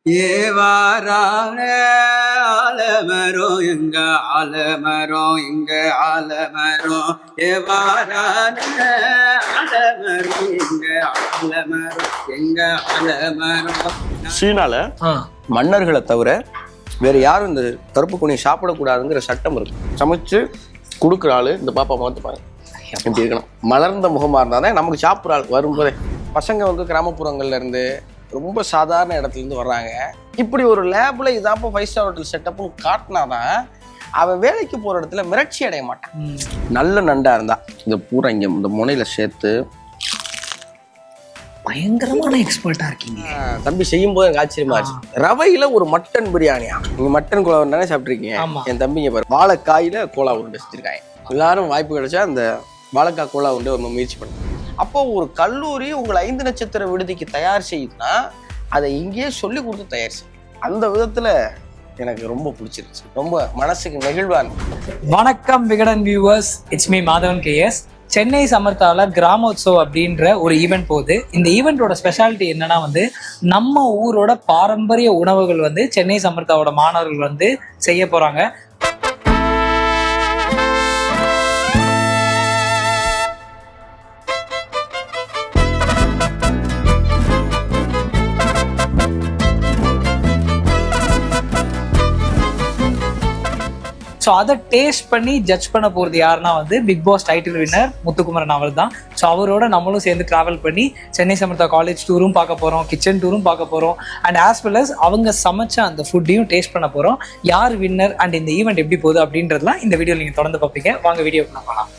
ஏவாரான ஆலமரம் எங்க ஆலமரம் எங்க ஆலமரம் ஏவாரான ஆலமரம் எங்க ஆலமரம் எங்க ஆலமரம். சீனால மன்னர்களை தவிர வேற யாரும் இந்த கருப்பு குனியை சாப்பிடக்கூடாதுங்கிற சட்டம் இருக்கு. சமைச்சு கொடுக்குற ஆளு இந்த பாப்பா பார்த்துப்பாங்க எப்படி இருக்கணும். மலர்ந்த முகமா இருந்தாதான் நமக்கு சாப்பிட்ற ஆள் வரும்போதே. பசங்க வந்து கிராமப்புறங்கள்ல இருந்து ரொம்ப சாதாரண இடத்துல இருந்து வர்றாங்க. இப்படி ஒரு லேப்ல இதாப்போ 5 ஸ்டார் ஹோட்டல் செட்டப்பும் காட்டினாதான் அவன் வேலைக்கு போற இடத்துல மிரட்சி அடைய மாட்டான். நல்ல நண்டா இருந்தா இந்த பூரா இங்க இந்த முனையில சேர்த்து பயங்கரமான எக்ஸ்பர்ட்டா இருக்கீங்க. தம்பி செய்யும் போது எனக்கு ஆச்சரியமா ஆச்சு. ரவையில ஒரு மட்டன் பிரியாணியா? நீங்க மட்டன் கோலா உருண்டை சாப்பிட்டுருக்கீங்க. என் தம்பிங்க பாரு வாழைக்காயில கோலா உருண்டை செஞ்சிருக்காங்க. எல்லாரும் வாய்ப்பு கிடைச்சா அந்த வாழைக்காய் கோலா உருண்டை ஒரு முயற்சி பண்ணுங்க. அப்போ ஒரு கல்லூரி உங்களை 5 நட்சத்திர விடுதிக்கு தயார் செய்யுதுன்னா அதை இங்கேயே சொல்லி கொடுத்து தயார் செய்யும். அந்த விதத்துல எனக்கு ரொம்ப பிடிச்சிருச்சு. ரொம்ப மனசுக்கு நெகிழ்வா இருக்கு. வணக்கம் Vikatan viewers, it's me Madhavan KS. Chennai சமர்த்தால கிராமோத்சவ் அப்படின்ற ஒரு ஈவெண்ட் போகுது. இந்த ஈவெண்டோட ஸ்பெஷாலிட்டி என்னன்னா நம்ம ஊரோட பாரம்பரிய உணவுகள் சென்னை சமர்த்தாவோட மாணவர்கள் செய்ய போறாங்க. ஸோ அதை டேஸ்ட் பண்ணி ஜட்ஜ் பண்ண போகிறது யாருன்னா Bigg Boss title winner Muthukumaran அவர் தான். ஸோ அவரோட நம்மளும் சேர்ந்து ட்ராவல் பண்ணி சென்னை சமர்த்தா காலேஜ் டூரும் பார்க்க போகிறோம், கிச்சன் டூரும் பார்க்க போகிறோம், அண்ட் ஆஸ் வெல் அஸ் அவங்க சமைச்ச அந்த ஃபுட்டையும் டேஸ்ட் பண்ண போகிறோம். யார் வின்னர் அண்ட் இந்த ஈவெண்ட் எப்படி போகுது அப்படின்றதுலாம் இந்த வீடியோ நீங்கள் தொடர்ந்து பார்ப்பீங்க. வாங்க வீடியோக்கு நான் போகலாம்.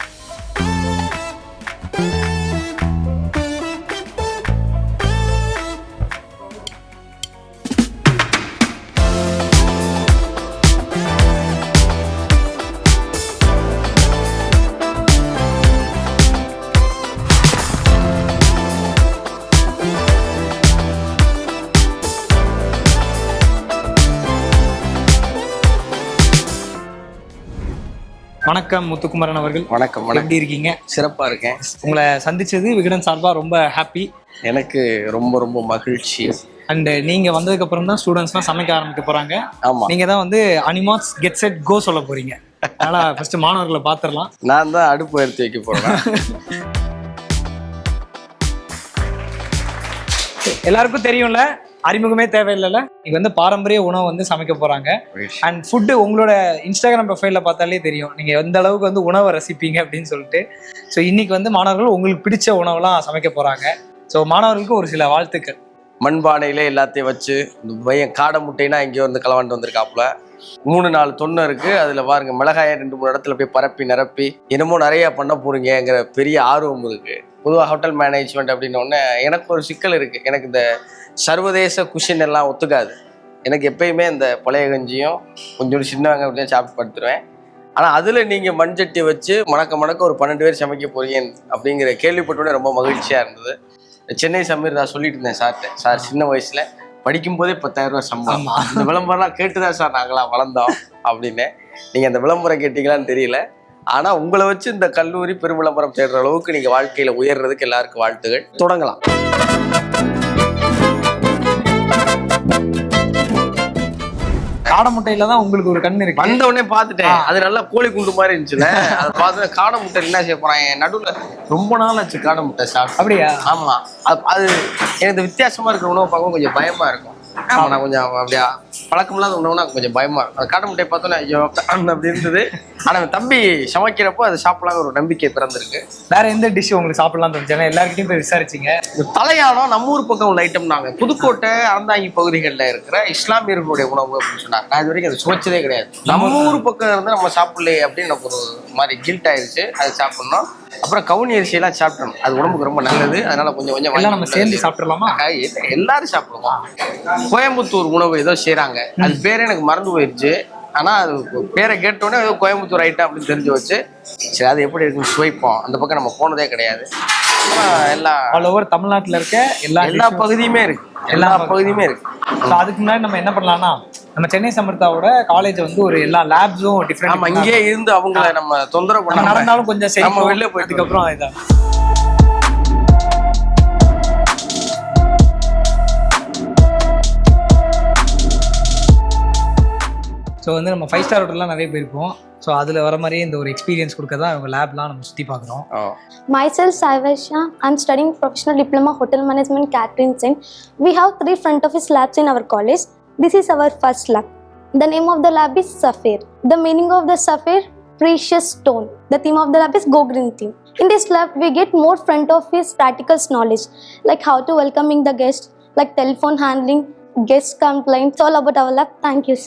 வணக்கம் முத்துக்குமரன் அவர்கள். வணக்கம். எப்படி இருக்கீங்க? சிறப்பா இருக்கேன். உங்களை சந்திச்சது விகடன் சார்பா ரொம்ப ஹாப்பி. எனக்கு ரொம்ப ரொம்ப மகிழ்ச்சி. அண்ட் நீங்க வந்ததுக்கு அப்புறம் தான் ஸ்டூடெண்ட்ஸ்லாம் சமைக்க ஆரம்பிக்க போறாங்க. ஆமா, நீங்க தான் அனிமாஸ் கெட் செட் கோ சொல்ல போறீங்க. அதனால ஃபர்ஸ்ட் மாணவர்களை பாத்துரலாம். நான் தான் அடுப்பு எடுத்து வைக்க போறேன். எல்லாருக்கும் தெரியும்ல, அறிமுகமே தேவையில்லைல்ல. நீங்க பாரம்பரிய உணவு சமைக்க போறாங்க. அண்ட் ஃபுட்டு உங்களோட இன்ஸ்டாகிராம் ப்ரொஃபைல்ல பார்த்தாலே தெரியும் நீங்க எந்த அளவுக்கு உணவை ரசிப்பீங்க அப்படின்னு சொல்லிட்டு. ஸோ இன்னைக்கு மாணவர்கள் உங்களுக்கு பிடிச்ச உணவுலாம் சமைக்க போறாங்க. ஸோ மாணவர்களுக்கு ஒரு சில வாழ்த்துக்கள். மண்பானையில எல்லாத்தையும் வச்சு இந்த பையன் காடை முட்டைனா இங்கே களவாண்டு வந்திருக்காப்புல. 3-4 தொன்னை இருக்கு. அதுல பாருங்க மிளகாயை 2-3 இடத்துல போய் பரப்பி நிரப்பி என்னமோ நிறைய பண்ண போறீங்கிற பெரிய ஆர்வம் இருக்கு. பொதுவாக ஹோட்டல் மேனேஜ்மெண்ட் அப்படின்னோடனே எனக்கு ஒரு சிக்கல் இருக்கு. எனக்கு இந்த சர்வதேச குஷின் எல்லாம் ஒத்துக்காது. எனக்கு எப்பயுமே இந்த பழைய கஞ்சியும் கொஞ்சம் சின்னவங்க அப்படியே சாப்பிட்டு படுத்துருவேன். ஆனால் அதில் நீங்கள் மண்சட்டி வச்சு மணக்க ஒரு 12 பேர் சமைக்க போறீங்க அப்படிங்கிற கேள்விப்பட்டோடனே ரொம்ப மகிழ்ச்சியாக இருந்தது. சென்னை சமீர் நான் சொல்லிட்டு இருந்தேன் சார்கிட்ட, சார் சின்ன வயசில் படிக்கும்போதே 10,000 ரூபா சம்பளம், இந்த விளம்பரம்லாம் கேட்டுதான் சார் நாங்களாம் வளர்ந்தோம் அப்படின்னு. நீங்கள் அந்த விளம்பரம் கேட்டீங்களான்னு தெரியல. ஆனால் உங்களை வச்சு இந்த கல்லூரி பெரும் விளம்பரம் தேடுற அளவுக்கு நீங்கள் வாழ்க்கையில் உயர்றதுக்கு எல்லாருக்கும் வாழ்த்துகள். தொடங்கலாம். காடை முட்டையில தான் உங்களுக்கு ஒரு கண் இருக்கு. வந்த உடனே பார்த்துட்டேன். அது நல்லா கோழி குண்டு மாதிரி இருந்துச்சுல. அதை பார்த்து காடை முட்டை என்ன செய்ய போறாங்க. நடுவுல ரொம்ப நாள் ஆச்சு காடை முட்டை சாப்பிட்டு. அப்படியா? ஆமா. அது எனக்கு வித்தியாசமா இருக்கிற உணவு பார்க்க கொஞ்சம் பயமா இருக்கும். நான் கொஞ்சம் அப்படியா பழக்கமில்லாத உணவுனா கொஞ்சம் பயமா இருக்கும். அந்த காடை முட்டையை பார்த்தோன்னே ஐயோ அப்படி இருந்தது. ஆனா தம்பி சமைக்கிறப்போ அதை சாப்பிடலாம் ஒரு நம்பிக்கை பிறந்திருக்கு. வேற எந்த டிஷ் உங்களுக்கு சாப்பிடலாம் தோணுச்சு? எல்லாருக்கிட்டையும் போய் விசாரிச்சிங்க. தலையானம் நம்ம ஊர் பக்கம் உள்ள ஐட்டம். நாங்க புதுக்கோட்டை அறந்தாங்கி பகுதிகளில் இருக்கிற இஸ்லாமியர்களுடைய உணவு அப்படின்னு சொன்னாங்க. நான் இது வரைக்கும் அதை சுவைச்சதே கிடையாது. நம்ம ஊர் பக்கம் இருந்து நம்ம சாப்பிடலையே அப்படின்னு எனக்கு ஒரு மாதிரி கில்ட் ஆயிடுச்சு. அதை சாப்பிடணும். அப்புறம் கவுனி அரிசியெல்லாம் சாப்பிடணும். அது உடம்புக்கு ரொம்ப நல்லது. அதனால கொஞ்சம் கொஞ்சம் நம்ம சேர்ந்து சாப்பிடலாமா? எல்லாரும் சாப்பிடுவோம். கோயம்புத்தூர் உணவு ஏதோ செய்யறாங்க. அது பேரே எனக்கு மறந்து போயிடுச்சு. ஆனா அது பேரை கேட்டோடனே ஏதோ கோயம்புத்தூர் ஐட்டம் அப்படின்னு தெரிஞ்சு வச்சு சரி அது எப்படி இருக்குன்னு சுவைப்போம். அந்த பக்கம் நம்ம போனதே கிடையாது. எல்லாம் ஆல் ஓவர் தமிழ்நாட்டில் இருக்க எல்லா பகுதியுமே இருக்கு. எல்லா பகுதியுமே இருக்கு. அதுக்கு முன்னாடி நம்ம என்ன பண்ணலாம்னா, நம்ம சென்னை சமர்த்தாவோட காலேஜ் ஒரு எல்லா லேப்ஸும் டிஃப்ரெண்ட். நம்ம இங்கே இருந்து அவங்கள நம்ம தொந்தரவு பண்ண நடந்தாலும் கொஞ்சம் சரி நம்ம வெளில போயிட்டு அப்புறம் இதான் ஸோ வந்து நம்ம 5-star ஹோட்டல்லாம் நிறைய போயிருப்போம். ஸோ அதில் வர மாதிரியே இந்த ஒரு எக்ஸ்பீரியன்ஸ் கொடுக்க தான் அவங்க லேப்லாம் நம்ம சுற்றி பார்க்குறோம். Myself Saivasha, I'm studying professional diploma hotel management catering and we have 3 front office labs in our college. This is our first lab. The name of the lab is Sapphire. The meaning of the Sapphire, precious stone. The theme of the lab is Go Green theme. In this lab we get more front office practical knowledge like how to welcoming the guest, like telephone handling, guest complaints, all about our lab. Thank you.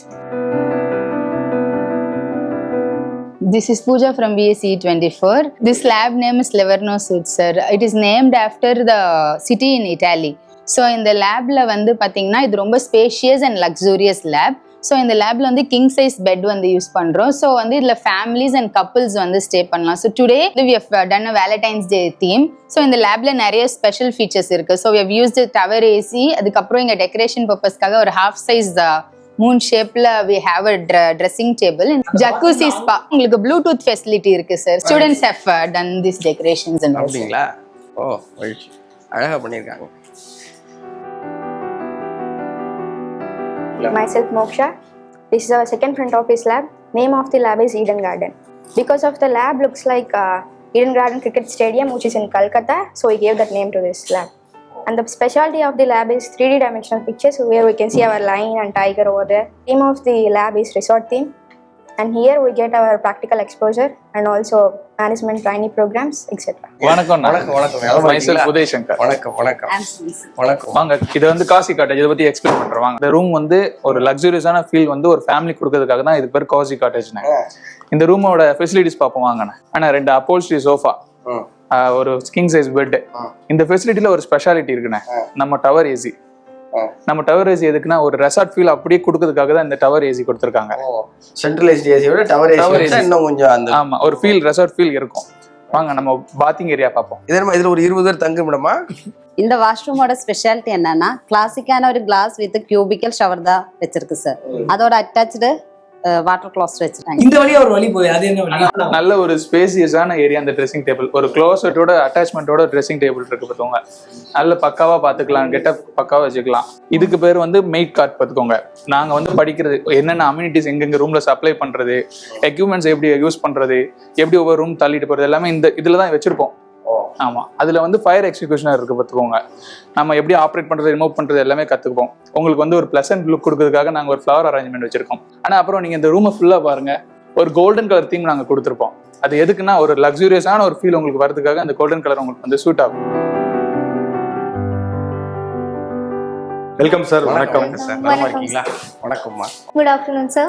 This is Pooja from BSc 24. This lab name is Livorno Sud, sir. It is named after the city in Italy. So in the labல வந்து பாத்தீங்கன்னா இது ரொம்ப spacious and luxurious lab. So இந்த லேப்ல வந்து king size bed வந்து use பண்றோம். So வந்து இதுல ஃபேமிலிஸ் அண்ட் கப்புள்ஸ் வந்து ஸ்டே பண்ணலாம். So today we have done a Valentine's day theme. So இந்த லேப்ல நிறைய ஸ்பெஷல் ஃபீச்சர்ஸ் இருக்கு. So we have used tower AC, அதுக்கப்புறம் இங்க டெக்கரேஷன் பர்பஸ்க்காக ஒரு ஹாஃப் சைஸ் மூன் ஷேப்ல we have a dressing table, jacuzzi spa, உங்களுக்கு ப்ளூடூத் ஃபெசிலிட்டி இருக்கு sir. Students have done these decorations and அப்படிங்களா? ஓ அழகா பண்ணியிருக்காங்க. Myself Moksha. This is our second front office lab. Name of the lab is Eden Garden. Because of the lab looks like Eden Garden Cricket Stadium, which is in Kolkata, so we gave that name to this lab. And the specialty of the lab is 3D dimensional pictures where we can see our lion and tiger over there. Theme of the lab is resort theme. And here we get our practical exposure and also management training programs, etc. வணக்கம். myself Uday Shankar. வணக்கம். வாங்க, இது வந்து Kashi cottage. இதை பத்தி explain பண்றேன் வாங்க. இந்த ரூம் வந்து ஒரு லக்ஸூரியஸான ஃபீல் வந்து ஒரு ஃபேமிலி கொடுக்கறதுக்காக தான் இது பேர் காசி காட்டேஜ்னு. இந்த ரூமோட ஃபெசிலிட்டிஸ் பார்ப்போம் வாங்கண்ணே. ஆனா 2 upholstery சோஃபா, ஒரு கிங் சைஸ் பெட். இந்த ஃபெசிலிட்டில ஒரு ஸ்பெஷாலிட்டி இருக்குண்ணே. நம்ம டவர் ஏசி எதுக்குன்னா ஒரு ரெசார்ட் ஃபீல் அப்படியே கொடுக்கிறதுக்காக தான் இந்த டவர் ஏசி கொடுத்துருக்காங்க. சென்ட்ரலைஸ்ட் ஏசியோட டவர் ஏசி இன்னும் கொஞ்சம் அந்த ஆமா ஒரு ஃபீல் ரெசார்ட் ஃபீல் இருக்கும். வாங்க நம்ம பாத்திங் ஏரியா பார்ப்போம். இதுல ஒரு 20 பேர் தங்குமிடமா? இந்த வாஷ்ரூமோட ஸ்பெஷாலிட்டி என்னன்னா கிளாசிக்கான ஒரு கிளாஸ் வித் கியூபிக்கல் ஷவர் தான் வச்சிருக்கு சார். அதோட அட்டாச்சு வாட்டர் க்ளாஸ்ட் வச்சிருக்காங்க. இந்த வழியா ஒரு வழி போய் அது என்ன வழி? நல்ல ஒரு ஸ்பேசியஸான ஏரியா. அந்த ட்ரெஸ்ஸிங் டேபிள் ஒரு க்ளோசட்டோட அட்டாச்மெண்டோட ட்ரெஸ்ஸிங் டேபிள் இருக்கு பார்த்துக்கோங்க. நல்ல பக்காவா பாத்துக்கலாம், கெட்டப் பக்காவா வச்சுக்கலாம். இதுக்கு பேர் வந்து மெய்ட் கார்ட் பார்த்துக்கோங்க. நாங்க வந்து படிக்கிறது என்னென்ன அம்யூனிட்டிஸ் எங்கெங்க ரூம்ல சப்ளை பண்றது, எக்யூப்மெண்ட்ஸ் எப்படி யூஸ் பண்றது, எப்படி ஒவ்வொரு ரூம் தள்ளிட்டு போறது எல்லாமே இந்த இதுல தான் வச்சிருப்போம். ஆமா, அதுல வந்து ஃபயர் எக்ஸிகியூஷனர் இருக்கு பார்த்துக்கோங்க. நம்ம எப்படி ஆப்ரேட் பண்றது, ரிமூவ் பண்றது எல்லாமே கத்துக்குவோம். உங்களுக்கு வந்து ஒரு பிளசன்ட் லுக் கொடுக்கறதுக்காக நாங்க ஒரு ஃப்ளவர் அரேஞ்ச்மெண்ட் வச்சிருக்கோம். ஆனா அப்புறம் நீங்க இந்த ரூமை ஃபுல்லா பாருங்க, ஒரு கோல்டன் கலர் தீம் நாங்க கொடுத்துருப்போம். அது எதுக்குன்னா ஒரு லக்ஸூரியஸான ஒரு ஃபீல் உங்களுக்கு வரதுக்காக அந்த கோல்டன் கலர் உங்களுக்கு வந்து சூட் ஆகும். Welcome sir. வணக்கம் சார். நல்லா இருக்கீங்களா? வணக்கம்மா. Good afternoon, sir.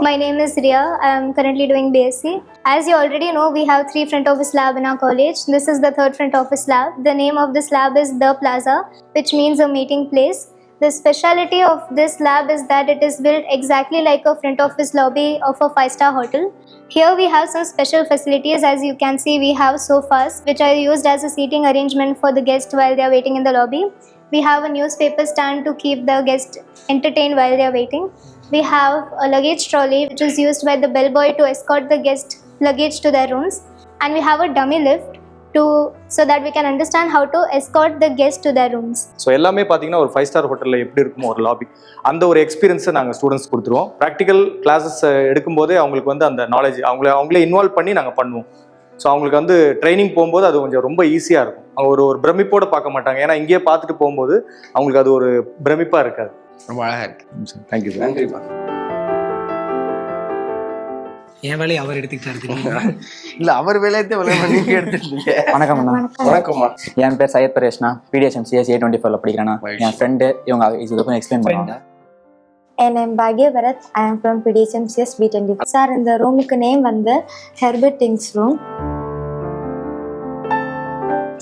My name is Riya. I am currently doing BSc. As you already know, we have 3 front office lab in our college. This is the 3rd front office lab. The name of this lab is The Plaza, which means a meeting place. The speciality of this lab is that it is built exactly like a front office lobby of a 5-star hotel. Here we have some special facilities. As you can see, we have sofas which are used as a seating arrangement for the guests while they are waiting in the lobby. We have a newspaper stand to keep the guests entertained while they are waiting. We have a luggage trolley which is used by the bellboy to escort the guest luggage to their rooms. And we have a dummy lift so that we can understand how to escort the guests to their rooms. So எல்லாமே பார்த்தீங்கன்னா ஒரு 5-star ஹோட்டலில் எப்படி இருக்குமோ ஒரு lobby, அந்த ஒரு எக்ஸ்பீரியன்ஸை நாங்கள் ஸ்டூடெண்ட்ஸ் கொடுத்துருவோம். ப்ராக்டிக்கல் கிளாஸஸ் எடுக்கும்போதே அவங்களுக்கு வந்து அந்த நாலேஜ் அவங்களே இன்வால்வ் பண்ணி நாங்கள் பண்ணுவோம். ஸோ அவங்களுக்கு வந்து ட்ரைனிங் போகும்போது அது கொஞ்சம் ரொம்ப ஈஸியாக இருக்கும். அவங்க ஒரு பிரமிப்போடு பார்க்க மாட்டாங்க. ஏன்னா இங்கேயே பார்த்துட்டு போகும்போது அவங்களுக்கு அது ஒரு பிரமிப்பாக இருக்காது. ரொம்ப அழகா இருக்கு. Thank you sir. நன்றிப்பா. என் வேலையை அவர் எடுத்துக்கிட்டாரு. இல்ல அவர் வேலையத்தை நீங்க எடுத்துட்டீங்க. வணக்கம் அண்ணா. வணக்கம்மா. என் பேர் சையத் பரேஷ்னா. PDHMCS A24 படிக்கிறேன்னா. என் ஃப்ரெண்டு இவங்க இதுக்கு எக்ஸ்பிளைன் பண்ணுவாங்க. And I'm Bhagya Bharat. I am from PDHMCS B24. Sir, இந்த ரூமுக்கு நேம் வந்து ஹெர்பர்ட் திங்ஸ் ரூம்.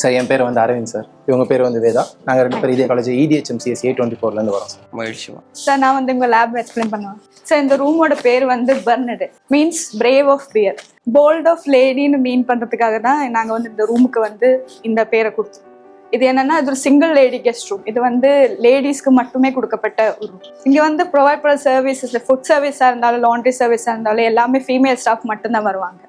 சார் என் பேர் வந்து அரவிந்த் சார். இவங்க பேர் வந்து வேதா. நாங்கள் 2 பேர் இதே காலேஜ் EDHMCS A24 வரோம் சார். மகிழ்ச்சிமா. சார் நான் வந்து உங்கள் லேப் எக்ஸ்பிளைன் பண்ணுவேன். சார் இந்த ரூமோட பேர் வந்து பர்னடு, means brave of fear. Bold of லேடின்னு மீன் பண்ணுறதுக்காக தான் நாங்கள் வந்து இந்த ரூமுக்கு வந்து இந்த பேரை கொடுத்தோம். இது என்னன்னா இது ஒரு சிங்கிள் லேடி கெஸ்ட் ரூம். இது வந்து லேடிஸ்க்கு மட்டுமே கொடுக்கப்பட்ட ஒரு ரூம். இங்கே வந்து ப்ரொவைட் பண்ணுற சர்வீசஸ், ஃபுட் சர்வீஸாக இருந்தாலும் லாண்ட்ரி சர்வீஸாக இருந்தாலும் எல்லாமே ஃபீமேல் ஸ்டாஃப் மட்டும்தான் வருவாங்க.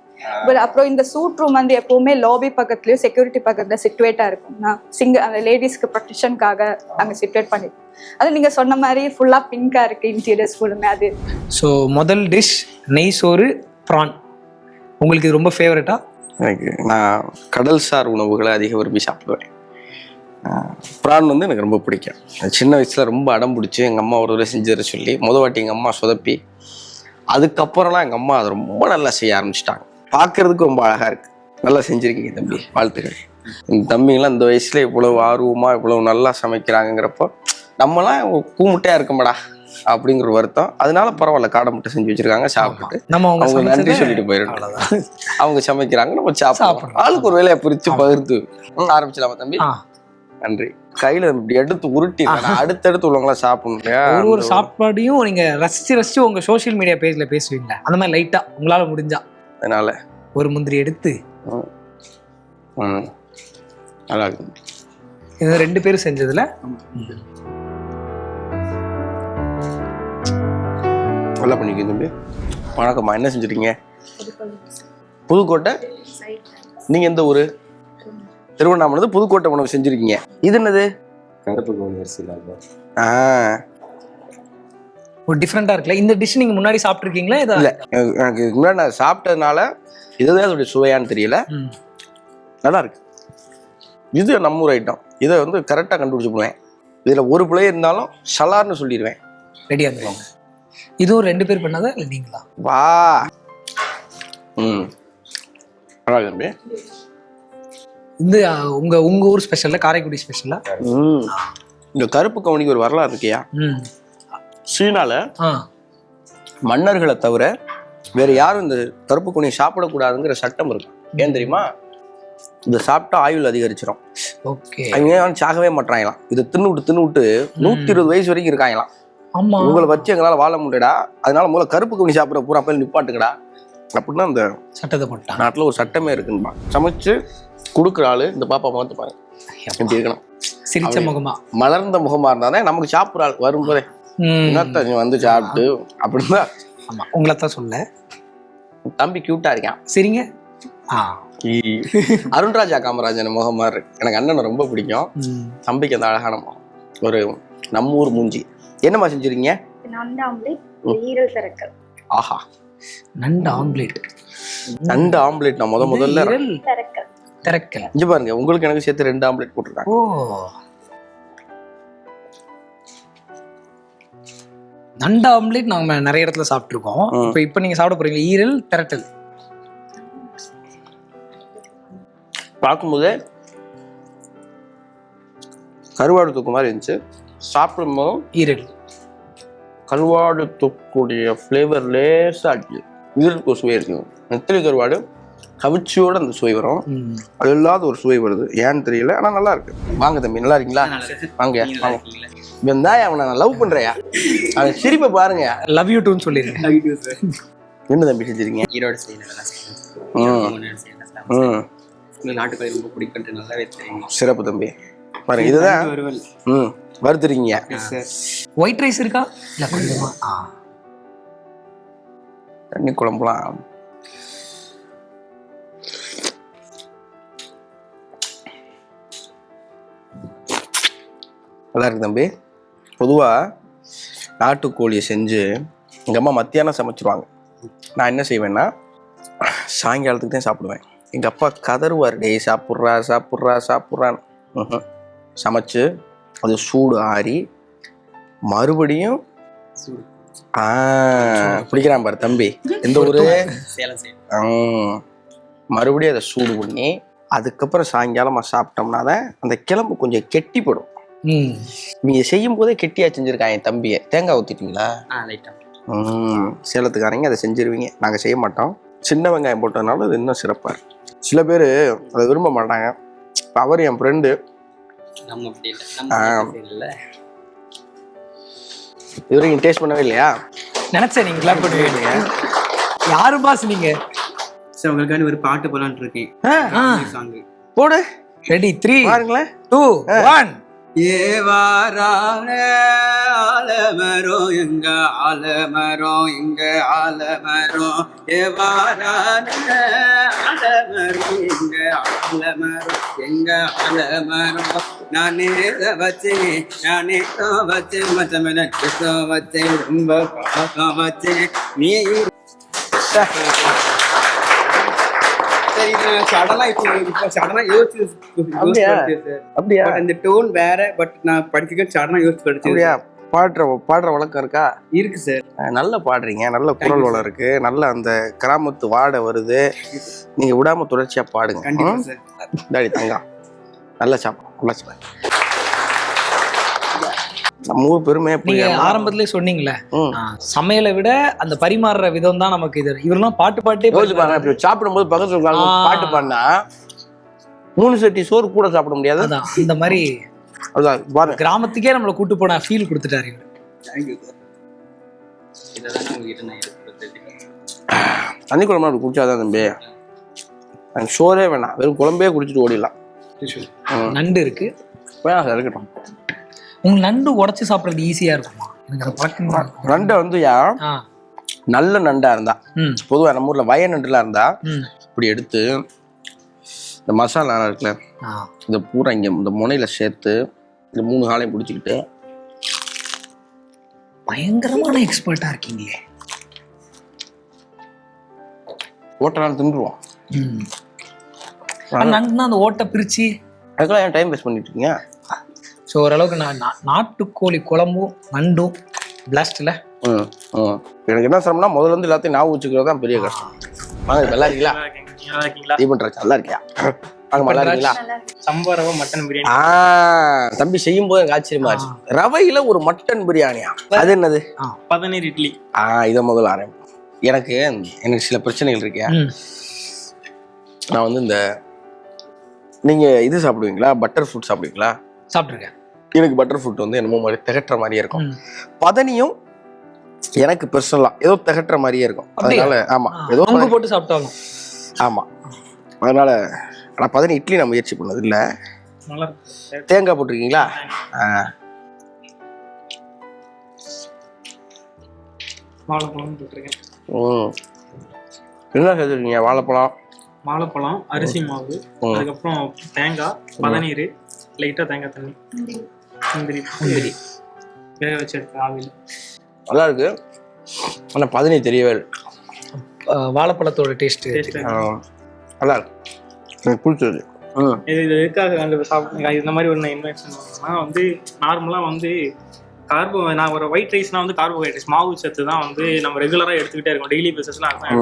பட் அப்புறம் இந்த சூட் ரூம் வந்து எப்பவுமே லாபி பக்கத்துலயும் செக்யூரிட்டி பக்கத்துல சிட்டுவேட்டா இருக்கும். நான் அந்த லேடிஸ்க்கு ப்ரொடெக்ஷனுக்காக அங்கே சிட்டுவேட் பண்ணிருக்கோம். அது நீங்க சொன்ன மாதிரி ஃபுல்லா பிங்கா இருக்கு இன்டீரியர்ஸ் ஃபுல்லுமே. அது ஸோ முதல் டிஷ் நெய் சோறு ப்ரான், உங்களுக்கு இது ரொம்ப ஃபேவரட்டா? எனக்கு நான் கடல் சார் உணவுகளை அதிக விரும்பி சாப்பிடுவேன். ப்ரான் வந்து எனக்கு ரொம்ப பிடிக்கும். சின்ன வயசில் ரொம்ப அடம் பிடிச்சி எங்கள் அம்மா ஒரு தடவை செஞ்சு தர சொல்லி வாட்டி எங்கள் அம்மா சொதப்பி, அதுக்கப்புறம்லாம் எங்கள் அம்மா அதை ரொம்ப நல்லா செய்ய ஆரம்பிச்சிட்டாங்க. பார்க்கறதுக்கு ரொம்ப அழகாக இருக்குது. நல்லா செஞ்சுருக்கீங்க தம்பி, வாழ்த்துக்கள். இந்த தம்பிங்களாம் இந்த வயசுல இவ்வளவு ஆர்வமாக இவ்வளவு நல்லா சமைக்கிறாங்கிறப்போ நம்மளாம் கூமுட்டையாக இருக்கமாடா அப்படிங்கிற வருத்தம். அதனால பரவாயில்ல, காடை முட்டை செஞ்சு வச்சிருக்காங்க, சாப்பிட்டு நம்ம அவங்க நன்றி சொல்லிட்டு போயிடலாம். அவங்க சமைக்கிறாங்க, நம்ம சாப்பிடுறோம். ஆளுக்கு ஒரு வேலையை பிரித்து பகிர்ந்து ஆரம்பிச்சலாமா தம்பி? நன்றி. கையில இப்படி எடுத்து உருட்டி அடுத்தடுத்து உள்ளவங்களாம் சாப்பிடணும் இல்லையா? ஒரு சாப்பாடையும் நீங்க ரசிச்சு உங்க சோசியல் மீடியா பேஜ்ல பேசுவீங்களா? அந்த மாதிரி லைட்டா உங்களால முடிஞ்சா அதனால ஒரு முந்திரி எடுத்து நல்லா இருக்கு. இது 2 பேரும் செஞ்சதுல நல்லா பண்ணிக்க தம்பி. வணக்கம்மா, என்ன செஞ்சுருக்கீங்க? புதுக்கோட்டை. நீங்க எந்த ஊரு? திருவண்ணாமலை. புதுக்கோட்டை உணவு செஞ்சிருக்கீங்க. இது என்னது? கருப்பு கவுனி அரிசி. ஒரு டிஃப்ரெண்டா இருக்குல்ல. இந்த டிஷ் நீங்க முன்னாடி சாப்பிட்டுருக்கீங்களா? இல்ல, எனக்கு இதுக்கு முன்னாடி நான் சாப்பிட்டதுனால இதுதான் அதோடைய சுவையான்னு தெரியல. நல்லா இருக்கு. இது நம்ம ஊர் ஐட்டம். இதை வந்து கரெக்டாக கண்டுபிடிச்சு போடுவேன். இதுல ஒரு பிள்ளை இருந்தாலும் சலார்னு சொல்லிடுவேன். ரெடியா இருந்துவாங்க. இதுவும் 2 பேர் பண்ணதா இல்லை நீங்களா? வா. நல்லா தம்பி. இந்த உங்க ஊர் ஸ்பெஷல்ல, காரைக்குடி ஸ்பெஷலா? இந்த கருப்பு கவுனிக்கு ஒரு வரலாறு இருக்கியா? சீனால மன்னர்களை தவிர வேற யாரும் இந்த கருப்பு கவுனியை சாப்பிடக்கூடாதுங்கிற சட்டம் இருக்கு. ஏன் தெரியுமா? இதை சாப்பிட்டா ஆயுள் அதிகரிச்சிடும். அவங்க சாகவே மாட்டாங்களாம். இதை தின்னு விட்டு 120 வயசு வரைக்கும் இருக்காங்களாம். உங்களை வச்சு எங்களால வாழ முடியடா, அதனால முதல்ல கருப்பு கவுனி சாப்பிட்ற பூரா பேர் நிப்பாட்டுக்கடா அப்படின்னா அந்த சட்டத்தை போட்டாங்க. நாட்டுல ஒரு சட்டமே இருக்குன்னு சமைச்சு கொடுக்குற ஆளு இந்த பாப்பா பார்த்து பாருங்க எப்படி இருக்கணும். சிரிச்ச முகமா மலர்ந்த முகமா இருந்தாதான் நமக்கு சாப்பிட்ற ஆள் வரும்போதே என்னத்த வந்து சாப்பிட்டு அப்படின்னா. ஆமா, உங்களைத்தான் சொல்ல. தம்பி கியூட்டா இருக்கான். சரிங்க. அருண்ராஜா காமராஜன் முகம் மாதிரி இருக்கு. எனக்கு அண்ணனை ரொம்ப பிடிக்கும். தம்பிக்கு அந்த அழகான முகம், ஒரு நம்ம ஊர் மூஞ்சி. என்னமா செஞ்சிருக்கீங்க? நண்டு ஆம்லெட், ஈரல் தரக்கல். ஆஹா, நண்டு ஆம்லெட். நண்டு ஆம்லெட் நான் முதல்ல தரக்கல். இங்க பாருங்க, உங்களுக்கு எனக்கு சேர்த்து 2 ஆம்லெட் போட்டிருக்காங்க. ஓ, நண்டு ஆம்லெட் நாங்க நிறைய இடத்துல சாப்பிட்டுருக்கோம். இப்ப நீங்க சாப்பிட போறீங்க ஈரல் திரட்டல். பார்க்கும்போது கருவாடு தொக்கு மாதிரி இருந்துச்சு. சாப்பிடும்போது ஈரல் கருவாடு தொக்குடைய ஃப்ளேவர் லேசாக அடிக்குது. ஈரலுக்கு ஒரு சுவை இருக்குது. நெத்திலி கருவாடு கவிச்சியோட அந்த சுவை வரும். அது இல்லாத ஒரு சுவை வருது, ஏன்னு தெரியல. ஆனா நல்லா இருக்கு. வாங்க தம்பி, நல்லா இருக்கீங்களா? வாங்க வாங்க. வெந்தாய் அவனை நான் லவ் பண்றையா? அவன் சிரிப்பை பாருங்க. லவ் யூ டூன்னு சொல்லிருக்கேன். என்ன தம்பி செஞ்சிருக்கீங்க? ஈரோடு செய்யணும். நாட்டுக்கோழி ரொம்ப பிடிக்கும், நல்லாவே தெரியும். சிறப்பு தம்பி. பாருங்க, இதுதான் வறுத்துருக்கீங்க. ஒயிட் ரைஸ் இருக்கா? இல்ல கொஞ்சமா தண்ணி குழம்புலாம். நல்லா இருக்கு தம்பி. பொதுவாக நாட்டுக்கோழியை செஞ்சு எங்கள் அம்மா மத்தியானம் சமைச்சிருவாங்க. நான் என்ன செய்வேன்னா சாயங்காலத்துக்கு தான் சாப்பிடுவேன். எங்கள் அப்பா கதறுவார், டேய் சாப்பிட்றான்னு. சமைச்சு அது சூடு ஆறி மறுபடியும் பிடிக்கிறான் பாரு தம்பி. எந்த ஊரு? மறுபடியும் அதை சூடு பண்ணி அதுக்கப்புறம் சாயங்காலமா சாப்பிட்டோம்னா தான் அந்த கிளம்பு கொஞ்சம் கெட்டிப்படும். நீங்க செய்யும் போதே கெட்டியா செஞ்சிருக்காங்க என் தம்பியை. தேங்காய் ஊத்திட்டீங்களா? சேலத்துக்காரங்க அதை செஞ்சிருவீங்க, நாங்க செய்ய மாட்டோம். சின்ன வெங்காயம் போட்டதுனால அது இன்னும் சிறப்பா இருக்கு. சில பேர் அதை விரும்ப மாட்டாங்க. அவர் என் ஃப்ரெண்டு. இதுவரைக்கும் டேஸ்ட் பண்ணவே இல்லையா? நினைச்சேன் நீங்களா பண்ணுவீங்க. யாரு பாஸ் நீங்க? சார் உங்களுக்கான ஒரு பாட்டு போலான்னு இருக்கேன். போடு. ரெடி 3 பாருங்களேன். 2 1 ஏவாரான ஆலமரம் எங்க ஆலமரம் எங்க ஆலமரம் ஏவாரான ஆலமரம் எங்க ஆலமரம் எங்க ஆலமரம் நானே வச்சேன் மச்சமன வச்சேன் ரொம்ப பாசம் வச்சேன் நீ சடனா இப்போ சடனா யோசிச்சு அப்படியா? இந்த டோன் வேற, பட் நான் படிக்க சடனா யோசிச்சு படிச்சேன். பாடுற வழக்கம் இருக்கா? இருக்கு சார். நல்லா பாடுறீங்க, நல்ல குரல் வளம் இருக்கு, நல்ல அந்த கிராமத்து வாடை வருது. நீங்க விடாம தொடர்ச்சியா பாடுங்க. கண்டிப்பா சார். டாடி தங்கா நல்ல சாப்பாடு, நல்லா சாப்பாடு. நம்ம ஊர் பெருமையை நீங்க ஆரம்பத்திலே சொன்னீங்களே, சமையலை விட அந்த பரிமாறுற விதம் தான் நமக்கு இது. இவரெல்லாம் பாட்டு பாட்டே பாருங்க. சாப்பிடும்போது பக்கத்துல பாட்டு பாடினா 3 சட்டி சோறு கூட சாப்பிட முடியாது. இந்த மாதிரி கிராமத்துக்கே நம்மளை கூட்டு போன ஃபீல் கொடுத்துட்டாரு இவர். தண்ணி குழம்பு அப்படி குடிச்சாதான் தம்பி, சோறே வேணாம், வெறும் குழம்பே குடிச்சிட்டு ஓடிடலாம். நண்டு இருக்கு, வேணாம் சார் இருக்கட்டும். உங்க நண்டு உடச்சு சாப்பிட்றது ஈஸியா இருக்குமா? எனக்கு நண்டை வந்து நல்ல நண்டா இருந்தா, பொதுவா நம்ம ஊர்ல வய நண்டுலாம் இருந்தா இப்படி எடுத்து இந்த மசாலா இருக்குல்ல, இந்த பூரா இங்க இந்த முனையில சேர்த்து இந்த 3 காலையும் பிடிச்சிக்கிட்டு. பயங்கரமான எக்ஸ்பர்ட்டா இருக்கீங்களே. ஓட்டலாம் தின்றுவோம். நண்டுனா அந்த ஓட்டை பிரிச்சு அதுக்கெல்லாம் ஏன் டைம் வேஸ்ட் பண்ணிட்டு இருக்கீங்க? ஸோ ஓரளவுக்கு நாட்டுக்கோழி குழம்பும் நண்டும் பிளாஸ்ட்ல. எனக்கு என்ன சிரமம்னா முதல்ல இருந்து எல்லாத்தையும் ஞாபகம் வச்சுக்கிறது தான் பெரிய கஷ்டம். வாங்க, நல்லா இருக்கீங்களா? தீபன்ராஜ் நல்லா இருக்கியா? வாங்க, நல்லா இருக்கீங்களா? சம்பா ரவை மட்டன் பிரியாணி தம்பி செய்யும் போது எனக்கு ஆச்சரியமா ஆச்சு. ரவையில ஒரு மட்டன் பிரியாணியா? அது என்னது? பதநீர் இட்லி. இதை முதல்ல ஆரம்பி. எனக்கு சில பிரச்சனைகள் இருக்கியா. நான் வந்து இந்த நீங்க இது சாப்பிடுவீங்களா, பட்டர் ஃப்ரூட் சாப்பிடுவீங்களா? சாப்பிட்ருக்கேன். எனக்கு பட்டர் ஃப்ரூட் வந்து என்னமோ மாதிரி திகட்டுற மாதிரியே இருக்கும். பதனியும் எனக்கு பர்சனலா ஏதோ திகட்டுற மாதிரியே இருக்கும். அதனால ஆமா, ஏதோ போட்டு சாப்பிட்டாலும் ஆமா. அதனால ஆனா பதனி இட்லி நான் முயற்சி பண்ணது இல்லை. தேங்காய் போட்டிருக்கீங்களா? வாழைப்பழம் போட்டிருக்கேன். என்ன சேர்த்துருக்கீங்க? வாழைப்பழம், அரிசி மாவு, அதுக்கப்புறம் தேங்காய், பதநீர், லைட்டா தேங்காய் தண்ணி, முந்திரி வேக வச்சு எடுத்து ஆவியில். நல்லா இருக்கு. ஆனால் பதனி தெரியவே இல்லை. வாழைப்பழத்தோட டேஸ்ட் நல்லா இருக்கு, எனக்கு பிடிச்சது. இது எதுக்காக அந்த இந்த மாதிரி ஒரு இன்வென்ஷன் பண்ணோம்னா வந்து நார்மலாக வந்து நான் ஒரு ஒயிட் ரைஸ்னா வந்து கார்போஹைட்ரேட்ஸ் மாவு சத்து தான் வந்து நம்ம ரெகுலராக எடுத்துக்கிட்டே இருக்கோம். டெய்லி பேசிஸ்ல அதான்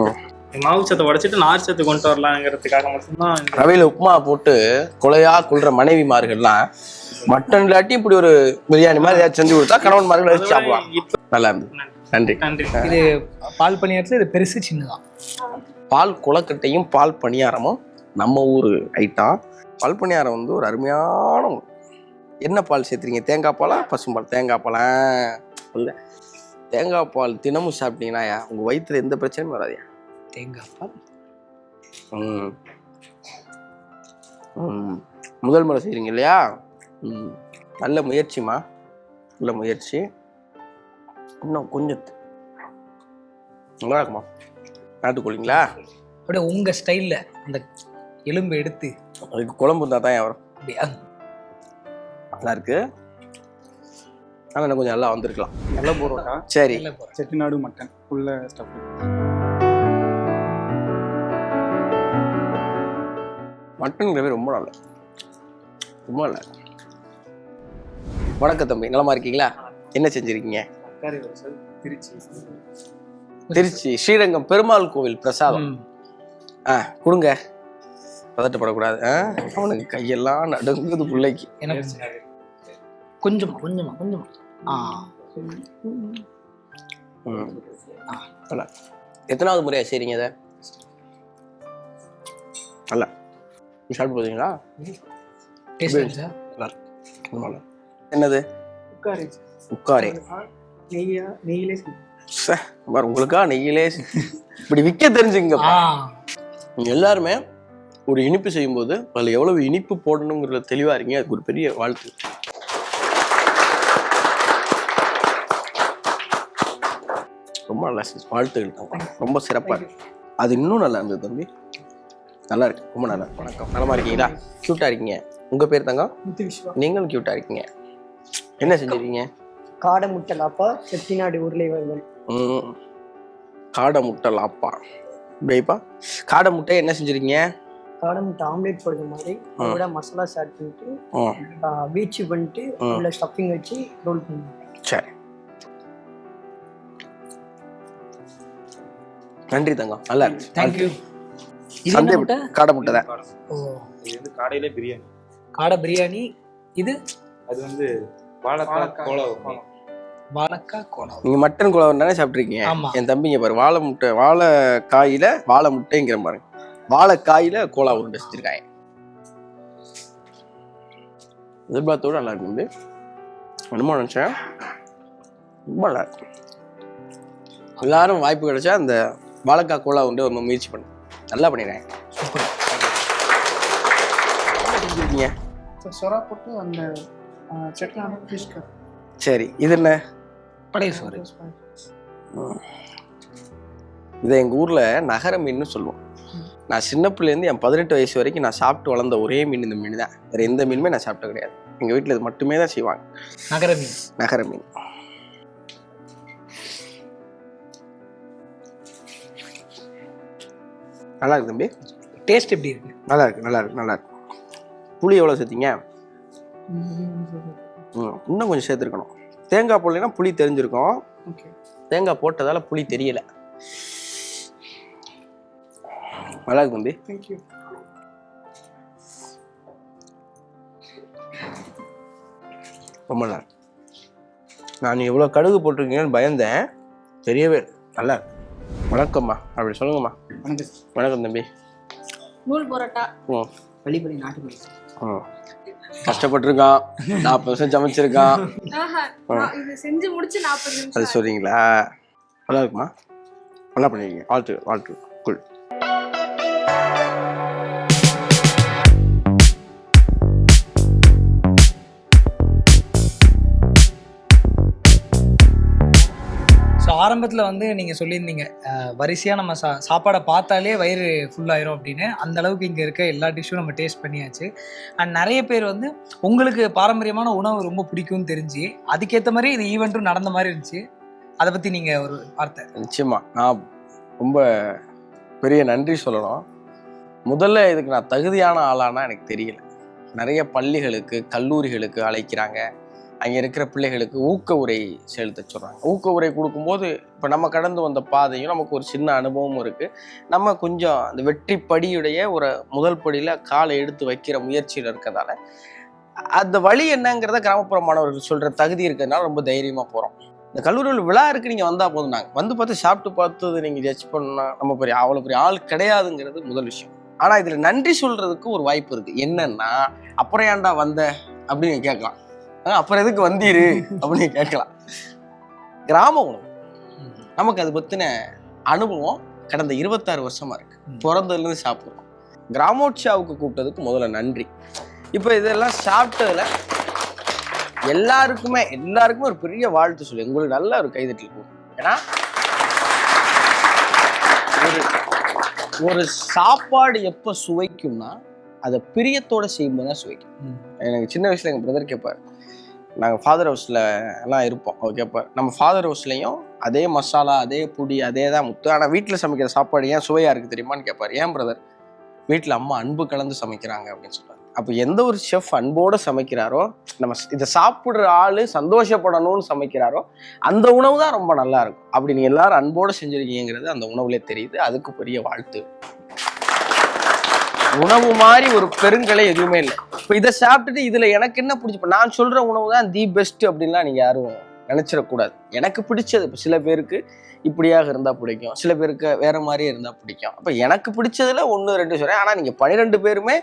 மாவு சத்தை உடைச்சிட்டு நார் சத்து கொண்டு வரலாங்கிறதுக்காக மட்டும்தான். ரவையில உப்புமா போட்டு கொலையா கொள்ற மனைவிமார்கள்லாம் மட்டன் இல்லாட்டி இப்படி ஒரு பிரியாணி மாதிரி ஏதாவது செஞ்சு கொடுத்தா கணவன்மார்கள் வச்சு சாப்பிடுவாங்க. நல்லா இருந்தது. நன்றி. இது பால் பணியாரத்துல இது பெருசு சின்னதான். பால் கொலக்கட்டையும் பால் பணியாரமும் நம்ம ஊர் ஐட்டம். பால் பணியாரம் வந்து ஒரு அருமையான. என்ன பால் சேர்த்துறீங்க? தேங்காய் பாலா பசும்பால்? தேங்காய் பாலா இல்லை, தேங்காய் பால் தினமும் சாப்பிட்டீங்கன்னா உங்கள் வயிற்றுல எந்த பிரச்சனையும் வராதியா. தேங்காய் பால் முதல் முறை செய்கிறீங்க இல்லையா? நல்ல முயற்சிமா, நல்ல முயற்சி. இன்னும் கொஞ்சம் நல்லா இருக்குமா? நாட்டுக்கோழிங்களா? அப்படியே உங்கள் ஸ்டைலில் அந்த எலும்பு எடுத்து அதுக்கு குழம்பு இருந்தால் தான் வரும். அப்படியா? நல்லா இருக்கு. ஆனால் கொஞ்சம் நல்லா வந்திருக்கலாம். நல்ல பரோட்டா. சரி, செட்டிநாடு மட்டன் உள்ள ஸ்டஃப். மட்டன் கிரேவி ரொம்ப நல்லா, ரொம்ப நல்லா. வணக்கம் தம்பி, நலமா இருக்கீங்களா? என்ன செஞ்சிருக்கீங்க? திருச்சி ஸ்ரீரங்கம் பெருமாள் கோவில் பிரசாதம். கொடுங்க, பதட்டப்படக்கூடாது. அவனுக்கு கையெல்லாம் நடுங்குது பிள்ளைக்கு. கொஞ்சமா கொஞ்சமா கொஞ்சமா. எத்தனாவது முறையா செய்றீங்க இதை? நல்லா சாப்பிட்டு போதீங்களா? என்னது? உட்காரே உங்களுக்கா நெய்யிலே இப்படி விற்க தெரிஞ்சுங்க. எல்லாருமே ஒரு இனிப்பு செய்யும்போது அதில் எவ்வளவு இனிப்பு போடணுங்கிறத தெளிவாக இருக்கீங்க. அதுக்கு ஒரு பெரிய வாழ்த்து. ரொம்ப நல்லா இருந்துச்சு. வாழ்த்துக்கள் தம்பி, ரொம்ப சிறப்பாக இருக்கு. அது இன்னும் நல்லா இருந்தது தம்பி, நல்லா இருக்கு, ரொம்ப நல்லா இருக்கு. வணக்கம், நலமா இருக்கீங்களா? க்யூட்டாக இருக்கீங்க. உங்கள் பேர் தங்கம்? நீங்களும் க்யூட்டாக இருக்கீங்க. என்ன செஞ்சிருக்கீங்க? காடை முட்டை லாப்பா, செட்டிநாடு உருளை வறுவல். காடை முட்டை லாப்பா பேப்பா. காடை முட்டை என்ன செஞ்சிருக்கீங்க? காடை முட்டை ஆம்லேட் போடுற மாதிரி அதோட மசாலாஸ் ஆட் பண்ணிட்டு பீச் பண்ணிட்டு உள்ள ஸ்டஃபிங் வச்சு ரோல் பண்ணுவோம். சரி, நன்றி தங்கம், நல்லா இருக்கு. தேங்க்யூ. சந்தே முட்டை, காடை முட்டை தான். இது வந்து காடையிலே பிரியாணி. காடை பிரியாணி. இது அது வந்து வாழைக்காய் கோலா. வாழைக்காய் கோலா. நீங்க மட்டன் கோலா தானே சாப்பிட்ருக்கீங்க? ஆமா. என் தம்பிங்க பாரு, வாழை முட்டை, வாழைக்காயில வாழை முட்டைங்கிற பாருங்க, வாழைக்காயில கோலா உருண்டை செஞ்சிருக்காங்க. எதிர்பார்த்தோட நல்லா இருக்கு. என்னமோ நினைச்சேன், ரொம்ப நல்லா இருக்கு. எல்லாரும் வாய்ப்பு கிடைச்சா அந்த வாழைக்காய் கோலா உருண்டை ஒரு முயற்சி பண்ணு, நல்லா பண்ணிடுறேன். சொரா போட்டு அந்த சட்னி ஃபிஷ் கறி. சரி, இது என்ன? பழைய சோறு. இதை எங்கள் ஊரில் நகர மீன்னு சொல்லுவோம். நான் சின்ன பிள்ளைலேருந்து என் 18 வயசு வரைக்கும் நான் சாப்பிட்டு வளர்ந்த ஒரே மீன் இந்த மீன் தான். வேறு எந்த மீனுமே நான் சாப்பிட்ட கிடையாது. எங்கள் வீட்டில் இது மட்டுமே தான் செய்வாங்க, நகர மீன். நகர மீன். நல்லா இருக்கு தம்பி. டேஸ்ட் எப்படி இருக்கு? நல்லா இருக்கு, நல்லா இருக்கு, நல்லா இருக்கு. புளி எவ்வளோ சேர்த்தீங்க? இன்னும் கொஞ்சம் சேர்த்துருக்கணும். தேங்காய் போடலைன்னா புளி தெரிஞ்சிருக்கும். தேங்காய் போட்டதால புளி தெரியல. நல்லா இருக்கு தம்பி. தேங்க்யூ. ரொம்ப நல்லா இருக்கு. நான் எவ்வளோ கடுகு போட்டிருக்கீங்கன்னு பயந்தேன், தெரியவே நல்லா இருக்கு. வணக்கம்மா, அப்படி சொல்லுங்கம்மா. வணக்கம் தம்பி. நூல் பரோட்டா. வழிபடி நாட்டுப்படி. கஷ்டப்பட்டிருக்கான், 40 வருஷம் சமைச்சிருக்கான். இது செஞ்சு முடிச்சு 40 நிமிஷம். அது சொல்றீங்களா? நல்லா இருக்குமா? நல்லா பண்ணிருக்கீங்க. வாழ்த்து, வாழ்த்து. குள். ஸோ ஆரம்பத்தில் வந்து நீங்கள் சொல்லியிருந்தீங்க வரிசையாக நம்ம சாப்பாடை பார்த்தாலே வயிறு ஃபுல்லாயிரும் அப்படின்னு. அந்த அளவுக்கு இங்கே இருக்க எல்லா டிஷ்ஷும் நம்ம டேஸ்ட் பண்ணியாச்சு. அண்ட் நிறைய பேர் வந்து உங்களுக்கு பாரம்பரியமான உணவு ரொம்ப பிடிக்கும்னு தெரிஞ்சு அதுக்கேற்ற மாதிரி இது ஈவெண்ட்டும் நடந்த மாதிரி இருந்துச்சு. அதை பற்றி நீங்கள் ஒரு வார்த்தை. நிச்சயமா நான் ரொம்ப பெரிய நன்றி சொல்லணும். முதல்ல இதுக்கு நான் தகுதியான ஆளானா எனக்கு தெரியல. நிறைய பள்ளிகளுக்கு, கல்லூரிகளுக்கு அழைக்கிறாங்க. அங்கே இருக்கிற பிள்ளைகளுக்கு ஊக்க உரை செலுத்த சொல்கிறாங்க. ஊக்க உரை கொடுக்கும்போது இப்போ நம்ம கடந்து வந்த பாதையும் நமக்கு ஒரு சின்ன அனுபவமும் இருக்குது. நம்ம கொஞ்சம் அந்த வெற்றி படியுடைய ஒரு முதல் படியில் காலை எடுத்து வைக்கிற முயற்சியில் இருக்கிறதால அந்த வழி என்னங்கிறத கிராமப்புற மாணவர்கள் சொல்கிற தகுதி இருக்கிறதுனால ரொம்ப தைரியமாக போகிறோம். இந்த கல்லூரியில் விழா இருக்குது, நீங்கள் வந்தால் போதும். நாங்கள் வந்து பார்த்து சாப்பிட்டு பார்த்தது நீங்கள் ஜட்ஜ் பண்ணால் நம்ம பெரிய அவ்வளோ பெரிய ஆள் கிடையாதுங்கிறது முதல் விஷயம். ஆனால் இதில் நன்றி சொல்கிறதுக்கு ஒரு வாய்ப்பு இருக்குது. என்னன்னா, அப்புறம் ஏன்டா வந்த அப்படின்னு கேட்கலாம், அப்புறம் எதுக்கு வந்தீரு அப்படின்னு கேட்கலாம். கிராம உணவு நமக்கு அது பற்றின அனுபவம் கடந்த 26 வருஷமா இருக்கு. பிறந்ததுலேருந்து சாப்பிட்றோம். கிராமோற்சவாவுக்கு கூப்பிட்டதுக்கு முதல்ல நன்றி. இப்போ இதெல்லாம் சாப்பிட்டதுல எல்லாருக்குமே ஒரு பெரிய வாழ்த்து சொல்லி உங்களுக்கு நல்ல ஒரு கைதட்டல் கொடுக்கும். ஏன்னா ஒரு சாப்பாடு எப்போ சுவைக்கும்னா அதை பிரியத்தோட செய்யும்போது தான் சுவைக்கும். எனக்கு சின்ன வயசுல எங்கள் பிரதர் கேட்பார், நாங்கள் ஃபாதர் ஹவுஸில் எல்லாம் இருப்போம். அவர் கேட்பார், நம்ம ஃபாதர் ஹவுஸ்லேயும் அதே மசாலா, அதே பொடி, அதே தான் முத்து, ஆனால் வீட்டில் சமைக்கிற சாப்பாடு ஏன் சுவையாக இருக்குது தெரியுமான்னு கேட்பார். ஏன் பிரதர்? வீட்டில் அம்மா அன்பு கலந்து சமைக்கிறாங்க அப்படின்னு சொல்லுவார். அப்போ எந்த ஒரு செஃப் அன்போடு சமைக்கிறாரோ, நம்ம இதை சாப்பிட்ற ஆள் சந்தோஷப்படணும்னு சமைக்கிறாரோ அந்த உணவு தான் ரொம்ப நல்லா இருக்கும். அப்படி நீங்கள் எல்லாரும் அன்போடு செஞ்சுருக்கீங்கிறது அந்த உணவுலே தெரியுது. அதுக்கு பெரிய வாழ்த்து. உணவு மாதிரி ஒரு பெருங்கலை எதுவுமே இல்லை. இப்போ இதை சாப்பிட்டுட்டு இதில் எனக்கு என்ன பிடிச்சி, நான் சொல்கிற உணவு தான் தி பெஸ்ட் அப்படின்லாம் நீங்கள் யாரும் நினச்சிடக்கூடாது. எனக்கு பிடிச்சது இப்போ சில பேருக்கு இப்படியாக இருந்தால் பிடிக்கும், சில பேருக்கு வேறு மாதிரியே இருந்தால் பிடிக்கும். அப்போ எனக்கு பிடிச்சதில் 1, 2 சொல்கிறேன். ஆனால் நீங்கள் 12 பேருமே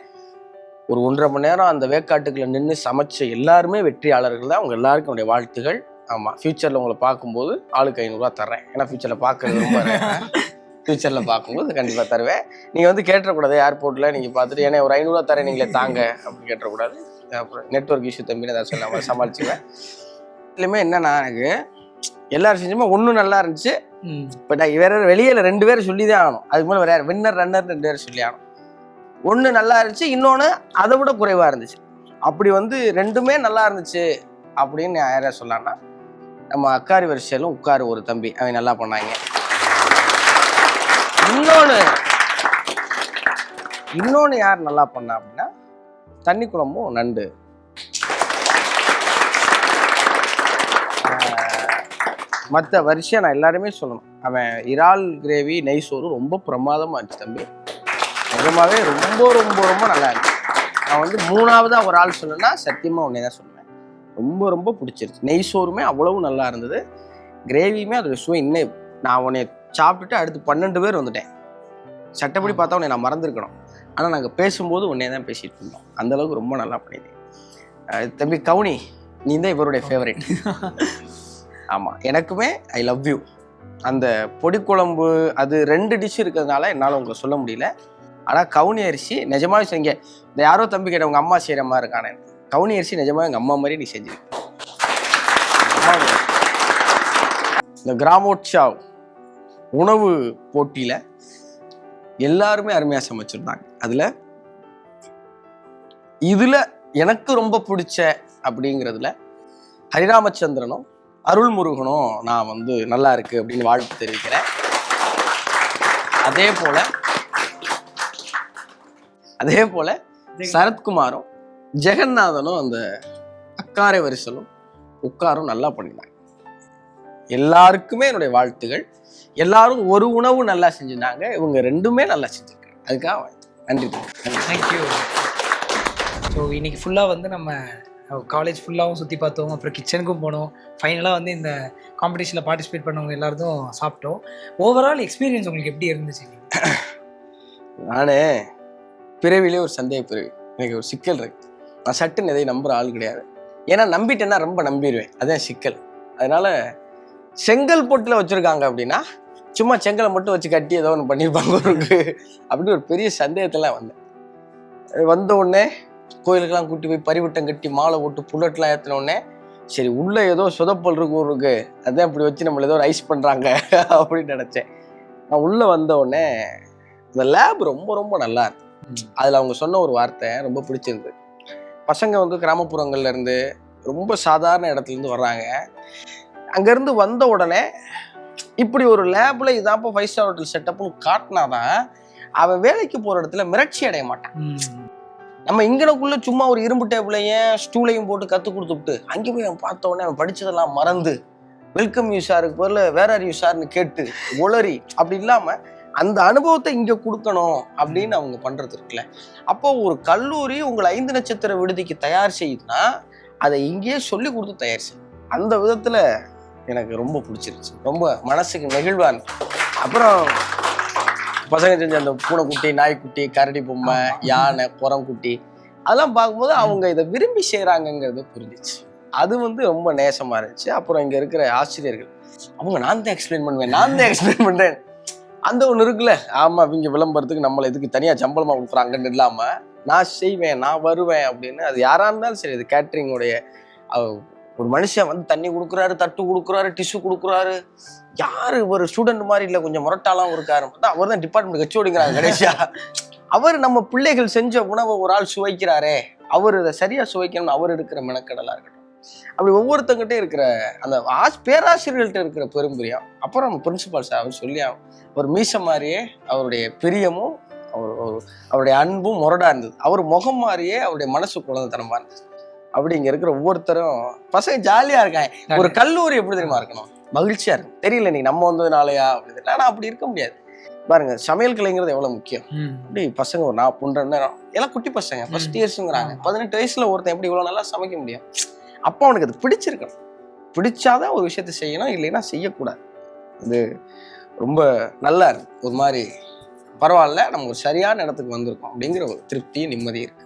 ஒரு 1.5 மணி நேரம் அந்த வேக்காட்டுக்குள்ள நின்று சமைச்ச எல்லாருமே வெற்றியாளர்கள் தான். அவங்க எல்லாருக்கும் என்னுடைய வாழ்த்துகள். ஆமாம், ஃப்யூச்சரில் உங்களை பார்க்கும்போது ஆளுக்கு 500 ரூபா தர்றேன். ஏன்னா ஃப்யூச்சரில் பார்க்கறது ரொம்ப ஃப்யூச்சரில் பார்க்கும்போது கண்டிப்பாக தருவேன். நீங்கள் வந்து கேட்டக்கூடாது ஏர்போர்ட்டில் நீங்கள் பார்த்துட்டு ஏன்னா ஒரு 500 ரூபா தரேன் நீங்களே தாங்க அப்படின்னு கேட்டக்கூடாது. அப்புறம் நெட்ஒர்க் இஷ்யூ தம்பின்னு ஏதாவது சொல்லாமல் சமாளிச்சுவேன். இதுலையுமே என்னன்னா, எனக்கு எல்லாரும் செஞ்சுமே ஒன்றும் நல்லா இருந்துச்சு, இப்போ நான் வேற வெளியில் 2 பேர் சொல்லி தான் ஆகணும். அதுக்கு மேலே வேற வின்னர் ரன்னர் 2 பேர் சொல்லி ஆகணும். ஒன்று நல்லா இருந்துச்சு, இன்னொன்று அதை விட குறைவாக இருந்துச்சு. அப்படி வந்து 2மே நல்லா இருந்துச்சு அப்படின்னு யாரை சொல்லலாம்னா நம்ம அக்காரி வரிசையிலும் உட்காரு ஒரு தம்பி, அவங்க நல்லா பண்ணாங்க. இன்னொன்று யார் நல்லா பண்ணா அப்படின்னா தண்ணி குழம்பும் நண்டு. மற்ற வரிசையாக நான் எல்லாருமே சொல்லணும், அவன் இறால் கிரேவி நெய் சோறு ரொம்ப பிரமாதமாக இருந்துச்சு தம்பி, நிஜமாவே ரொம்ப ரொம்ப ரொம்ப நல்லா இருந்துச்சு. நான் வந்து 3ஆவதாக ஒரு ஆள் சொல்லணும்னா சத்தியமாக உன்னே தான் சொல்லுவேன், ரொம்ப ரொம்ப பிடிச்சிருச்சு. நெய் சோறுமே அவ்வளவு நல்லா இருந்தது, கிரேவியுமே அதோட சுவை. இன்னும் நான் உன்னை சாப்பிட்டுட்டு அடுத்து 12 பேர் வந்துட்டேன். சட்டப்படி பார்த்தா உன்னை நான் மறந்துருக்கணும், ஆனால் நாங்கள் பேசும்போது உன்னே தான் பேசிகிட்டு இருந்தோம். அந்தளவுக்கு ரொம்ப நல்லா பண்ணிட்டேன் தம்பி. கவுனி, நீ தான் இவருடைய ஃபேவரட். ஆமாம், எனக்குமே ஐ லவ் யூ. அந்த பொடி குழம்பு அது 2 டிஷ் இருக்கிறதுனால என்னால் உங்களை சொல்ல முடியல. ஆனால் கவுனி அரிசி நிஜமாவே செய்யுங்க. இந்த யாரோ தம்பி கேட்ட உங்கள் அம்மா செய்கிற மாதிரி இருக்கானே, கவுனி அரிசி நிஜமாக எங்கள் அம்மா மாதிரி நீ செஞ்சிருக்க. இந்த கிராமோற்சவ் உணவு போட்டியில் எல்லாருமே அருமையாக சமைச்சிருந்தாங்க. இதில் எனக்கு ரொம்ப பிடிச்ச அப்படிங்கிறதுல ஹரிராமச்சந்திரனும் அருள்முருகனும் நான் வந்து நல்லா இருக்கு அப்படின்னு வாழ்த்து தெரிவிக்கிறேன். அதே போல சரத்குமாரும் ஜெகநாதனும் அந்த அக்காரை வரிசலும் உட்காரும் நல்லா பண்ணினாங்க. எல்லாருக்குமே என்னுடைய வாழ்த்துகள். எல்லாரும் ஒரு உணவு நல்லா செஞ்சிருந்தாங்க, இவங்க 2மே நல்லா செஞ்சிருக்காங்க. அதுக்காக நன்றி. தேங்க்யூ. ஸோ இன்னைக்கு ஃபுல்லாக வந்து நம்ம காலேஜ் ஃபுல்லாகவும் சுற்றி பார்த்தோம், அப்புறம் கிச்சனுக்கும் போனோம், ஃபைனலாக வந்து இந்த காம்படிஷனில் பார்ட்டிசிபேட் பண்ணவங்க எல்லாரும் சாப்பிட்டோம். ஓவரால் எக்ஸ்பீரியன்ஸ் உங்களுக்கு எப்படி இருந்துச்சு? நானே பிறவிலே ஒரு சந்தேக பிறவி, எனக்கு ஒரு சிக்கல் இருக்கு. நான் சட்டுன்னு எதையும் நம்புகிற ஆள் கிடையாது. ஏன்னா நம்பிட்டேன்னா ரொம்ப நம்பிடுவேன், அதுதான் சிக்கல். அதனால செங்கல் போட்டில் வச்சுருக்காங்க அப்படின்னா சும்மா செங்கலை மட்டும் வச்சு கட்டி ஏதோ ஒன்று பண்ணியிருப்பாங்க இருக்கு அப்படின்னு ஒரு பெரிய சந்தேகத்தெல்லாம் வந்த உடனே கோயிலுக்கெல்லாம் கூட்டி போய் பரிவட்டம் கட்டி மாலை போட்டு புல்லட்லாம் ஏற்றின உடனே சரி உள்ள ஏதோ சொதப்பல் இருக்கு, அதான் இப்படி வச்சு நம்மள ஏதோ ரைஸ் பண்ணுறாங்க அப்படின்னு நினச்சேன். நான் உள்ளே வந்த உடனே இந்த லேப் ரொம்ப ரொம்ப நல்லா இருக்கு. அதில் அவங்க சொன்ன ஒரு வார்த்தை ரொம்ப பிடிச்சிருந்து. பசங்க வந்து கிராமப்புறங்கள்ல இருந்து ரொம்ப சாதாரண இடத்துலேருந்து வர்றாங்க. அங்கேருந்து வந்த உடனே இப்படி ஒரு லேபில் இதாப்போ 5 ஸ்டார் ஹோட்டல் செட்டப்னு காட்டினாதான் அவன் வேலைக்கு போகிற இடத்துல மிரட்சி அடைய மாட்டான். நம்ம இங்கனக்குள்ளே சும்மா ஒரு இரும்பு டேபிளையும் ஸ்டூலையும் போட்டு கற்றுக் கொடுத்துட்டு அங்கே போய் அவன் பார்த்த உடனே அவன் படித்ததெல்லாம் மறந்து வெல்கம் யூ சாருக்கு பதில் வேற ஆர் யூ சார்னு கேட்டு ஒளரி அப்படி இல்லாமல் அந்த அனுபவத்தை இங்கே கொடுக்கணும் அப்படின்னு அவங்க பண்ணுறது இருக்குல்ல. அப்போ ஒரு கல்லூரி உங்களை 5 நட்சத்திர விடுதிக்கு தயார் செய்யுதுன்னா அதை இங்கேயே சொல்லி கொடுத்து தயார் செய்யும். அந்த விதத்தில் எனக்கு ரொம்ப பிடிச்சிருச்சு, ரொம்ப மனசுக்கு நெகிழ்வான். அப்புறம் பசங்க செஞ்ச அந்த பூனைக்குட்டி, நாய்க்குட்டி, கரடி பொம்மை, யானை, குரங்குட்டி அதெல்லாம் பார்க்கும்போது அவங்க இதை விரும்பி செய்கிறாங்கங்கிறது புரிஞ்சிச்சு. அது வந்து ரொம்ப நேசமாக இருந்துச்சு. அப்புறம் இங்கே இருக்கிற ஆசிரியர்கள் அவங்க நான் தான் எக்ஸ்பிளைன் பண்ணுறேன் அந்த ஒன்று இருக்குல்ல. ஆமாம், இவங்க விளம்பரத்துக்கு நம்மளை இதுக்கு தனியாக சம்பளமாக கொடுக்குறாங்கன்னு இல்லாமல் நான் செய்வேன், நான் வருவேன் அப்படின்னு. அது யாராக இருந்தாலும் சரி, இது கேட்ரிங்கோடைய ஒரு மனுஷன் வந்து தண்ணி கொடுக்குறாரு, தட்டு கொடுக்குறாரு, டிஷ்யூ கொடுக்குறாரு. யாரு ஒரு ஸ்டூடெண்ட் மாதிரி இல்லை, கொஞ்சம் முரட்டாலாம் இருக்காரு. அவர் தான் டிபார்ட்மெண்ட் ஹெச்ஓடிங்கிறாங்க கடைசியா. அவர் நம்ம பிள்ளைகள் செஞ்ச உணவை ஒரு ஆள் சுவைக்கிறாரே, அவர் இதை சரியா சுவைக்கணும்னு அவர் இருக்கிற மெனக்கடலாக இருக்கட்டும். அப்படி ஒவ்வொருத்தங்கிட்டே இருக்கிற அந்த பேராசிரியர்கள்ட்ட இருக்கிற பெரும்புரியம். அப்புறம் நம்ம பிரின்சிபால் சார் அவர் சொல்லி ஒரு மீச மாதிரியே அவருடைய பிரியமும் அவருடைய அன்பும் முரடா இருந்தது. அவர் முகம் மாதிரியே அவருடைய மனசு குழந்தைத்தனமா இருந்தது. அப்படி இங்க இருக்கிற ஒவ்வொருத்தரும் பசங்க ஜாலியா இருக்காங்க. ஒரு கல்லூரி எப்படி தெரியுமா இருக்கணும், மகிழ்ச்சியா இருக்கு. தெரியல நீ நம்ம வந்ததுனாலயா அப்படி, ஆனா அப்படி இருக்க முடியாது. பாருங்க, சமையல் கலைங்கிறது எவ்வளவு முக்கியம். அப்படி பசங்க ஒரு 4 நேரம் எல்லாம் குட்டி பசங்க, ஃபர்ஸ்ட் இயர்ஸுங்கிறாங்க. 18 வயசுல ஒருத்தன் எப்படி இவ்வளவு நல்லா சமைக்க முடியும்? அப்போ அவனுக்கு அது பிடிச்சிருக்கணும். பிடிச்சாதான் ஒரு விஷயத்த செய்யணும், இல்லைன்னா செய்யக்கூடாது. அது ரொம்ப நல்லா இருக்கு. ஒரு மாதிரி பரவாயில்ல, நம்ம ஒரு சரியான இடத்துக்கு வந்திருக்கோம் அப்படிங்கிற ஒரு திருப்தியும் நிம்மதியும் இருக்கு.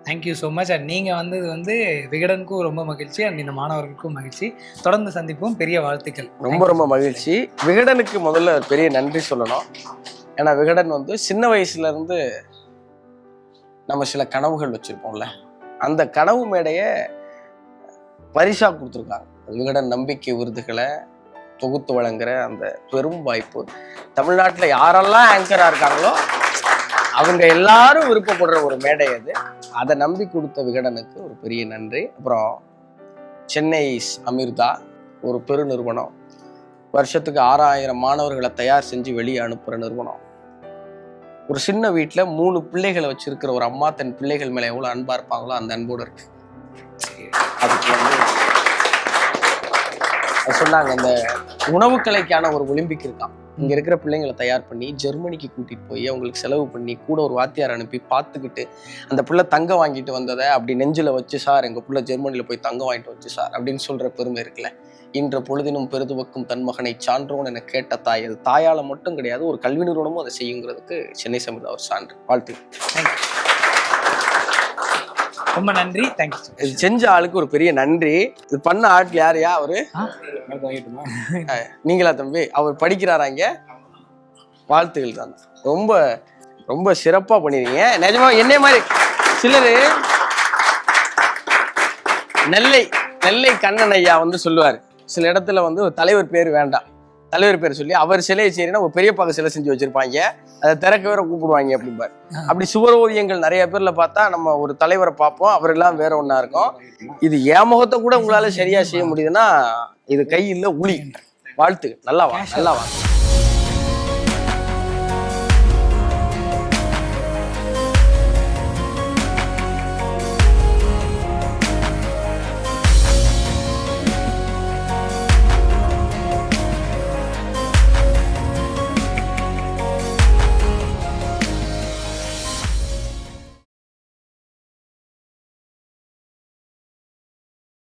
Thank you so much. அண்ட் நீங்கள் வந்து விகடனுக்கும் ரொம்ப மகிழ்ச்சி, அண்ட் இந்த மாணவர்களுக்கும் மகிழ்ச்சி. தொடர்ந்து சந்திப்போம். பெரிய வாழ்த்துக்கள். ரொம்ப ரொம்ப மகிழ்ச்சி. விகடனுக்கு முதல்ல பெரிய நன்றி சொல்லணும். ஏன்னா விகடன் வந்து சின்ன வயசுல இருந்து நம்ம சில கனவுகள் வச்சிருப்போம்ல, அந்த கனவு மேடைய பரிசா கொடுத்துருக்காங்க. விகடன் நம்பிக்கை விருதுகளை தொகுத்து வழங்குற அந்த பெரும் வாய்ப்பு. தமிழ்நாட்டில் யாரெல்லாம் ஆங்கராக இருக்காங்களோ அவங்க எல்லாரும் விருப்பப்படுற ஒரு மேடை அது. அதை நம்பி கொடுத்த விகடனுக்கு ஒரு பெரிய நன்றி. அப்புறம் சென்னை அமிர்தா ஒரு பெரு நிறுவனம், வருஷத்துக்கு 6000 மாணவர்களை தயார் செஞ்சு வெளியே அனுப்புகிற நிறுவனம். ஒரு சின்ன வீட்டில் 3 பிள்ளைகளை வச்சிருக்கிற ஒரு அம்மா தன் பிள்ளைகள் மேலே எவ்வளோ அன்பாக இருப்பாங்களோ அந்த அன்போடு இருக்கு. அதுக்கு சொன்னாங்க, அந்த உணவுக்கலைக்கான ஒரு ஒலிம்பிக் இருக்கான். இங்கே இருக்கிற பிள்ளைங்களை தயார் பண்ணி ஜெர்மனிக்கு கூட்டிகிட்டு போய் அவங்களுக்கு செலவு பண்ணி கூட ஒரு வாத்தியார் அனுப்பி பார்த்துக்கிட்டு அந்த பிள்ளை தங்கம் வாங்கிட்டு வந்ததை அப்படி நெஞ்சில் வச்சு, சார் எங்கள் பிள்ளை ஜெர்மனியில் போய் தங்கம் வாங்கிட்டு வச்சு சார் அப்படின்னு சொல்கிற பெருமை இருக்குல்ல. இன்ற பொழுதினும் பெருதுவக்கும் தன் மகனை சான்றோன்னு என கேட்ட தாய், அது தாயால் மட்டும் கிடையாது, ஒரு கல்வி நிறுவனமும் அதை செய்யுங்கிறதுக்கு சென்னை சமிர்தா ஒரு சான்று. வாழ்த்து. ரொம்ப நன்றி. தேங்க்யூ. இது செஞ்ச ஆளுக்கு ஒரு பெரிய நன்றி. இது பண்ண ஆட்கள் யாரையா? அவரு நீங்களா தம்பி? அவர் படிக்கிறாரா இங்க? வாழ்த்துக்கள் தான். ரொம்ப ரொம்ப சிறப்பா பண்ணிருக்கீங்க. நிஜமா என்னைய மாதிரி சிலரு நெல்லை கண்ணன் ஐயா வந்து சொல்லுவாரு, சில இடத்துல வந்து ஒரு தலைவர் பேர் வேண்டாம், தலைவர் பேர் சொல்லி அவர் சிலையை செய்யறீங்கன்னா ஒரு பெரியப்பாக சிலை செஞ்சு வச்சிருப்பாங்க, அதை திறக்க வேற கூப்பிடுவாங்க அப்படிம்பாரு. அப்படி சுவர் ஓவியங்கள் நிறைய பேர்ல பார்த்தா நம்ம ஒரு தலைவரை பார்ப்போம், அவர் எல்லாம் வேற ஒண்ணா இருக்கும். இது ஏமுகத்தை கூட உங்களால சரியா செய்ய முடியுதுன்னா இது கையில் உளி. வாழ்த்து. நல்லா வா.